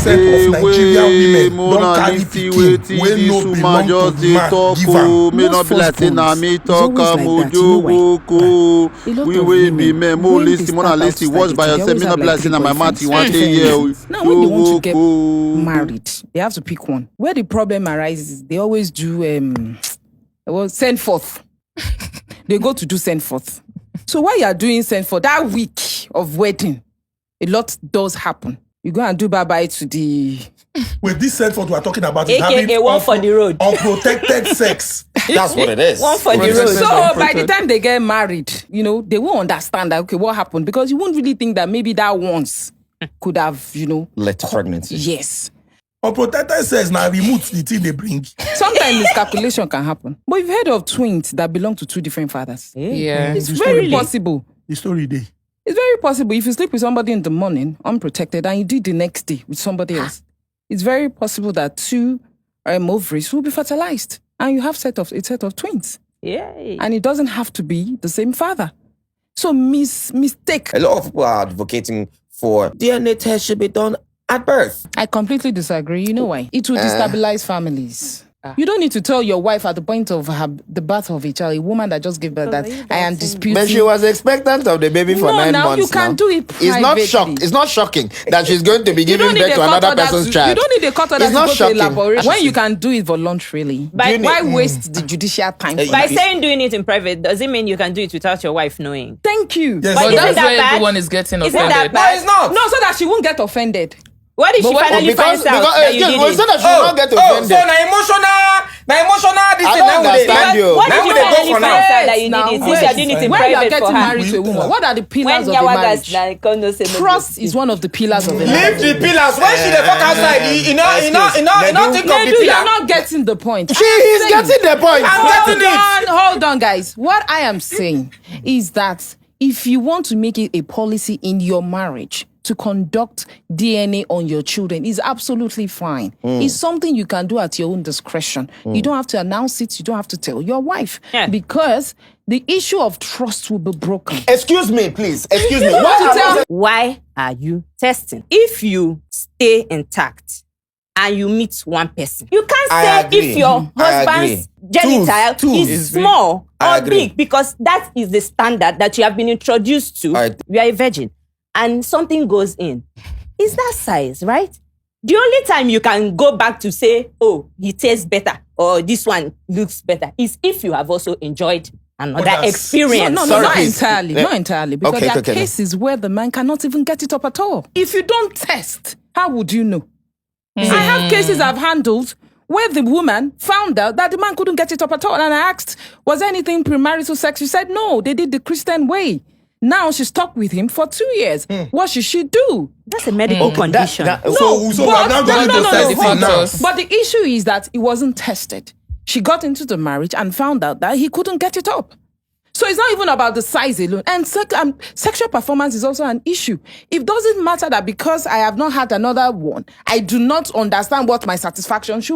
of Nigerian women don't carry pikin wey no belong to the man give am. May not be like say na me talk we will be men more listen watch by yourself. Me not be like say na my mouth you want to hear. Now when they want to get married, they have to pick one. Where the problem arises, they always do send forth. They go to do send forth. So while you are doing send forth, that week of wedding, a lot does happen. You go and do bye-bye to the... With this send forth we are talking about is having one for the road. Unprotected sex. That's what it is. One for the road. So by the time they get married, they won't understand that, okay, what happened? Because you won't really think that maybe that once could have, led to pregnancy. Yes. Unprotected sex now removes the thing they bring. Sometimes miscalculation can happen. But you've heard of twins that belong to two different fathers. Yeah. It's very possible. The story day. It's very possible. If you sleep with somebody in the morning, unprotected, and you do the next day with somebody else, it's very possible that two ovaries will be fertilized. And you have a set of twins. Yeah. And it doesn't have to be the same father. So mistake. A lot of people are advocating for DNA test should be done at birth. I completely disagree. You know why? It will destabilize families. You don't need to tell your wife at the point of the birth of a child, a woman that just gave birth, that I am disputing. But she was expectant of the baby for 9 months. You can do it privately. It's not shocking that she's going to be giving birth to another person's child. You don't need a court order to go to elaboration. When you can do it voluntarily, why waste the judicial time? By saying doing it in private, does it mean you can do it without your wife knowing? Thank you. Yes. But that's where everyone is getting offended. Isn't that bad? No, it's not. No, so that she won't get offended. What if she finally finds out that you did it? So that she will not get offended. So na emotional this I thing don't now understand you. What if you finally for finds now? out that you did it? Since you are doing it in When you are private getting for her. married to a woman, what are the pillars When of the Yawagas marriage? Trust is one of the pillars of the Leave marriage. the pillars. When she dey fuck outside, you know think of the Nedu, you're pillar. not getting the point. She is getting the point. I'm getting it. Hold on, guys. What I am saying is that if you want to make it a policy in your marriage to conduct DNA on your children, is absolutely fine. It's something you can do at your own discretion. You don't have to announce it. You don't have to tell your wife. Yeah. Because the issue of trust will be broken. Excuse me, please. Excuse me. Why are you testing? If you stay intact and you meet one person, you can't I say agree. if your husband's genital Tools. is small I or agree. big, because that is the standard that you have been introduced to. You are a virgin and something goes in. Is that size, right? The only time you can go back to say, oh, he tastes better or this one looks better is if you have also enjoyed another experience. No, Sorry, not please. entirely. Not entirely. Because Okay, there are okay. cases where the man cannot even get it up at all. If you don't test, how would you know? I have cases I've handled where the woman found out that the man couldn't get it up at all. And I asked, was there anything premarital sex? She said, no, they did the Christian way. Now she's stuck with him for 2 years. What should she do? That's a medical condition. So we're now going to test it now. But the issue is that it wasn't tested. She got into the marriage and found out that he couldn't get it up. So it's not even about the size alone. And sexual performance is also an issue. It doesn't matter that because I have not had another one, I do not understand what my satisfaction should be.